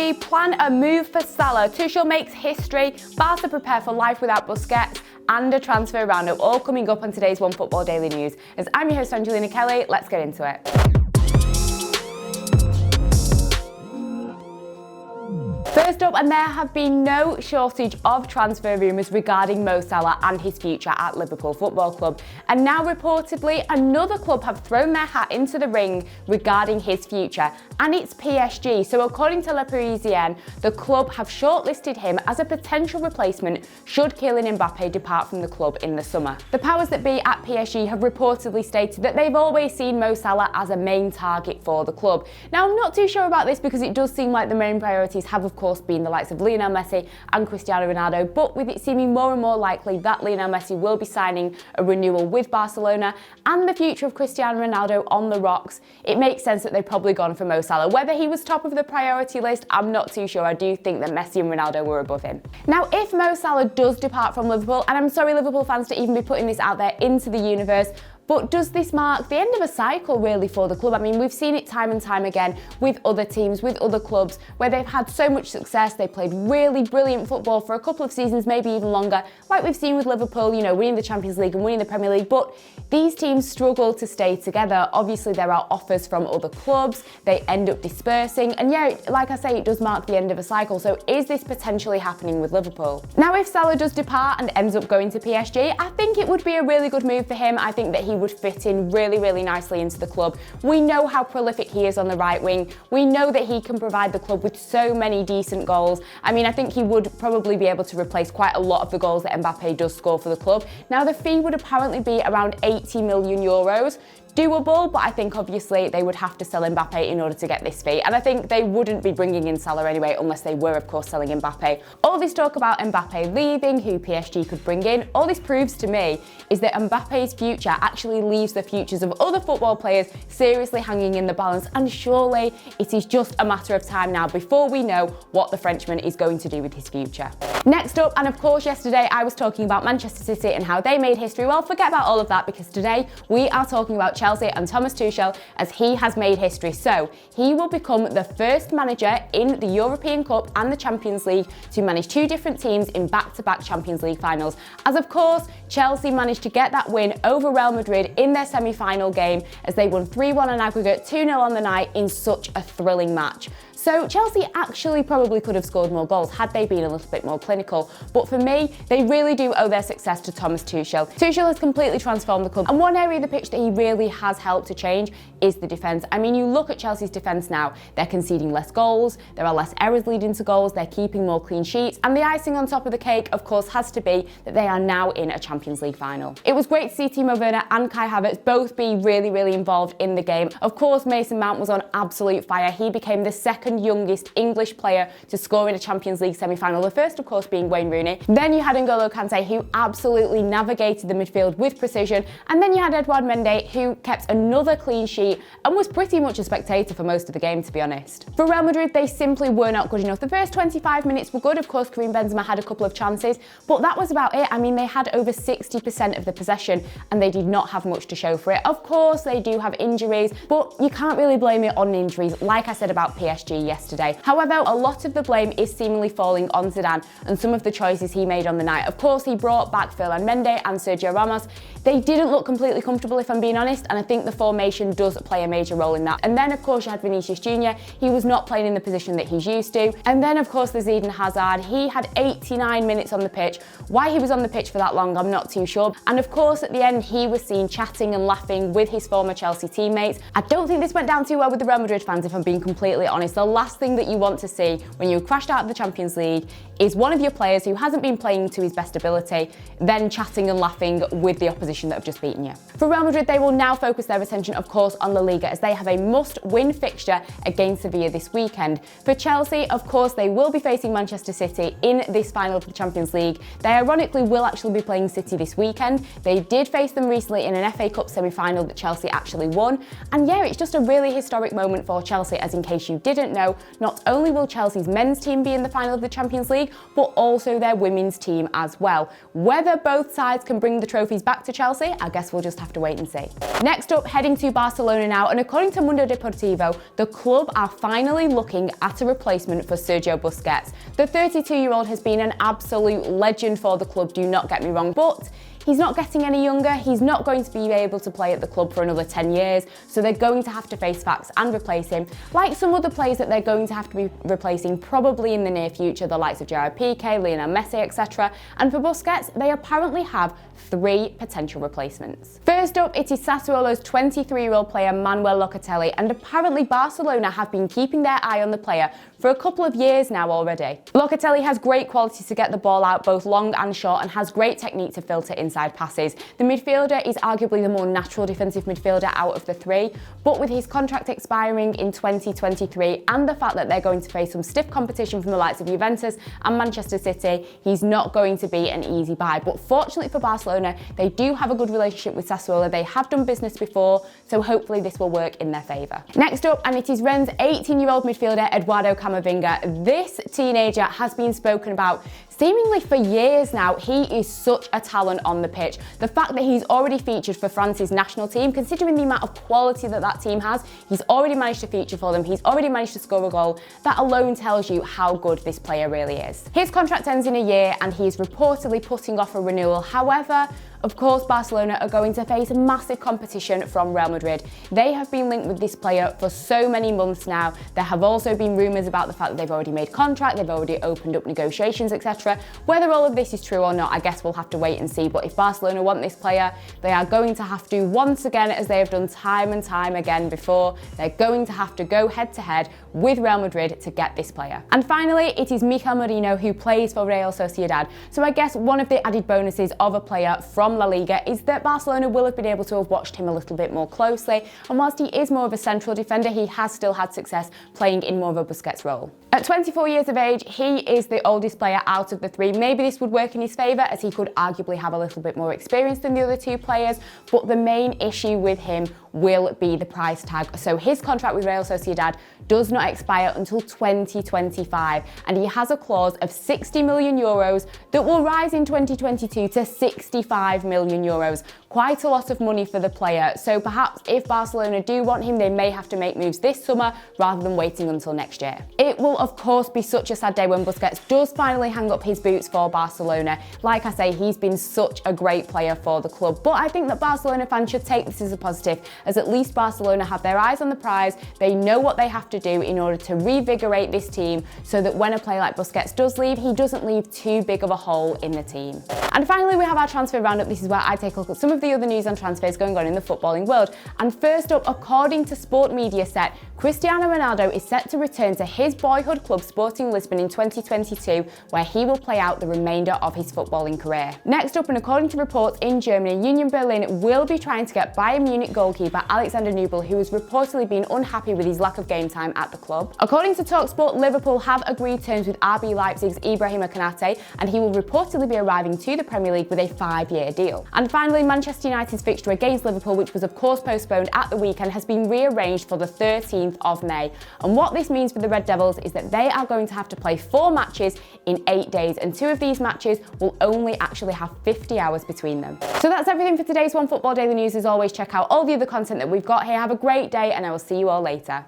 PSG plan a move for Salah. Tuchel makes history, Barça prepare for life without Busquets, and a transfer roundup, all coming up on today's OneFootball Daily News. As I'm your host, Angelina Kelly, let's get into it. First up, and there have been no shortage of transfer rumours regarding Mo Salah and his future at Liverpool Football Club. And now reportedly another club have thrown their hat into the ring regarding his future, and it's PSG. So according to Le Parisien, the club have shortlisted him as a potential replacement should Kylian Mbappe depart from the club in the summer. The powers that be at PSG have reportedly stated that they've always seen Mo Salah as a main target for the club. Now I'm not too sure about this because it does seem like the main priorities have of course been the likes of Lionel Messi and Cristiano Ronaldo, but with it seeming more and more likely that Lionel Messi will be signing a renewal with Barcelona and the future of Cristiano Ronaldo on the rocks, it makes sense that they've probably gone for Mo Salah. Whether he was top of the priority list, I'm not too sure. I do think that Messi and Ronaldo were above him. Now, if Mo Salah does depart from Liverpool, and I'm sorry Liverpool fans to even be putting this out there into the universe, but does this mark the end of a cycle really for the club? I mean, we've seen it time and time again with other teams, with other clubs, where they've had so much success, they played really brilliant football for a couple of seasons, maybe even longer, like we've seen with Liverpool, you know, winning the Champions League and winning the Premier League, but these teams struggle to stay together. Obviously, there are offers from other clubs, they end up dispersing, and yeah, like I say, it does mark the end of a cycle. So is this potentially happening with Liverpool? Now, if Salah does depart and ends up going to PSG, I think it would be a really good move for him. I think that he would fit in really nicely into the club. We know how prolific he is on the right wing. We know that he can provide the club with so many decent goals. I mean, I think he would probably be able to replace quite a lot of the goals that Mbappe does score for the club. Now, the fee would apparently be around 80 million euros. Doable, but I think obviously they would have to sell Mbappe in order to get this fee, and I think they wouldn't be bringing in Salah anyway unless they were of course selling Mbappe. All this talk about Mbappe leaving, who PSG could bring in, all this proves to me is that Mbappe's future actually leaves the futures of other football players seriously hanging in the balance, and surely it is just a matter of time now before we know what the Frenchman is going to do with his future. Next up, and of course yesterday I was talking about Manchester City and how they made history. Well, forget about all of that because today we are talking about Chelsea and Thomas Tuchel, as he has made history. So he will become the first manager in the European Cup and the Champions League to manage two different teams in back-to-back Champions League finals. As of course, Chelsea managed to get that win over Real Madrid in their semi-final game as they won 3-1 on aggregate, 2-0 on the night in such a thrilling match. So Chelsea actually probably could have scored more goals had they been a little bit more clinical. But for me, they really do owe their success to Thomas Tuchel. Tuchel has completely transformed the club. And one area of the pitch that he really has helped to change is the defence. I mean, you look at Chelsea's defence now, they're conceding less goals, there are less errors leading to goals, they're keeping more clean sheets. And the icing on top of the cake, of course, has to be that they are now in a Champions League final. It was great to see Timo Werner and Kai Havertz both be really involved in the game. Of course, Mason Mount was on absolute fire. He became the second youngest English player to score in a Champions League semi-final, the first of course being Wayne Rooney. Then you had N'Golo Kante, who absolutely navigated the midfield with precision, and then you had Edouard Mendy, who kept another clean sheet and was pretty much a spectator for most of the game, to be honest. For Real Madrid, they simply were not good enough. The first 25 minutes were good. Of course, Karim Benzema had a couple of chances, but that was about it. I mean, they had over 60% of the possession and they did not have much to show for it. Of course, they do have injuries, but you can't really blame it on injuries, like I said about PSG yesterday. However, a lot of the blame is seemingly falling on Zidane and some of the choices he made on the night. Of course, he brought back Ferland Mendy and Sergio Ramos. They didn't look completely comfortable, if I'm being honest, and I think the formation does play a major role in that. And then, of course, you had Vinicius Jr. He was not playing in the position that he's used to. And then, of course, there's Eden Hazard. He had 89 minutes on the pitch. Why he was on the pitch for that long, I'm not too sure. And of course, at the end, he was seen chatting and laughing with his former Chelsea teammates. I don't think this went down too well with the Real Madrid fans, if I'm being completely honest. The last thing that you want to see when you crashed out of the Champions League is one of your players who hasn't been playing to his best ability, then chatting and laughing with the opposition that have just beaten you. For Real Madrid, they will now focus their attention, of course, on La Liga, as they have a must-win fixture against Sevilla this weekend. For Chelsea, of course, they will be facing Manchester City in this final of the Champions League. They ironically will actually be playing City this weekend. They did face them recently in an FA Cup semi-final that Chelsea actually won. And yeah, it's just a really historic moment for Chelsea, as in case you didn't know, know, not only will Chelsea's men's team be in the final of the Champions League, but also their women's team as well. Whether both sides can bring the trophies back to Chelsea, I guess we'll just have to wait and see. Next up, heading to Barcelona now, and according to Mundo Deportivo, the club are finally looking at a replacement for Sergio Busquets. The 32-year-old has been an absolute legend for the club, do not get me wrong, but he's not getting any younger. He's not going to be able to play at the club for another 10 years, so they're going to have to face facts and replace him, like some other players that they're going to have to be replacing probably in the near future, the likes of Gerard Piqué, Lionel Messi, etc. And for Busquets, they apparently have 3 potential replacements. First up, it is Sassuolo's 23-year-old player Manuel Locatelli, and apparently Barcelona have been keeping their eye on the player for a couple of years now already. Locatelli has great quality to get the ball out both long and short and has great technique to filter inside passes. The midfielder is arguably the more natural defensive midfielder out of the 3, but with his contract expiring in 2023 and the fact that they're going to face some stiff competition from the likes of Juventus and Manchester City, he's not going to be an easy buy. But fortunately for Barcelona, they do have a good relationship with Sassuolo. They have done business before, so hopefully this will work in their favour. Next up, and it is Rennes' 18-year-old midfielder Eduardo Camavinga. This teenager has been spoken about seemingly for years now. He is such a talent on the pitch. The fact that he's already featured for France's national team, considering the amount of quality that team has, he's already managed to feature for them, he's already managed to score a goal. That alone tells you how good this player really is. His contract ends in a year and he is reportedly putting off a renewal. However, of course, Barcelona are going to face massive competition from Real Madrid. They have been linked with this player for so many months now. There have also been rumours about the fact that they've already made contract, they've already opened up negotiations, etc. Whether all of this is true or not, I guess we'll have to wait and see. But if Barcelona want this player, they are going to have to, once again, as they have done time and time again before, they're going to have to go head to head with Real Madrid to get this player. And finally, it is Mikel Merino who plays for Real Sociedad. So I guess one of the added bonuses of a player from La Liga is that Barcelona will have been able to have watched him a little bit more closely, and whilst he is more of a central defender, he has still had success playing in more of a Busquets role. At 24 years of age, he is the oldest player out of the 3. Maybe this would work in his favour, as he could arguably have a little bit more experience than the other 2 players, but the main issue with him will be the price tag. So his contract with Real Sociedad does not expire until 2025, and he has a clause of 60 million euros that will rise in 2022 to 65 million euros. Quite a lot of money for the player, so perhaps if Barcelona do want him, they may have to make moves this summer rather than waiting until next year. It will of course be such a sad day when Busquets does finally hang up his boots for Barcelona. Like I say, he's been such a great player for the club, but I think that Barcelona fans should take this as a positive, as at least Barcelona have their eyes on the prize. They know what they have to do in order to revigorate this team so that when a player like Busquets does leave, he doesn't leave too big of a hole in the team. And finally, we have our transfer roundup. This is where I take a look at some of the other news on transfers going on in the footballing world. And first up, according to Sport Media Set, Cristiano Ronaldo is set to return to his boyhood club Sporting Lisbon in 2022, where he will play out the remainder of his footballing career. Next up, and according to reports in Germany, Union Berlin will be trying to get Bayern Munich goalkeeper Alexander Nubel, who has reportedly been unhappy with his lack of game time at the club. According to TalkSport, Liverpool have agreed terms with RB Leipzig's Ibrahim Konate, and he will reportedly be arriving to the Premier League with a 5-year deal. And finally, Manchester United's fixture against Liverpool, which was of course postponed at the weekend, has been rearranged for the 13th of May. And what this means for the Red Devils is that they are going to have to play 4 matches in 8 days, and 2 of these matches will only actually have 50 hours between them. So that's everything for today's OneFootball Daily News. As always, check out all the other content that we've got here. Have a great day, and I will see you all later.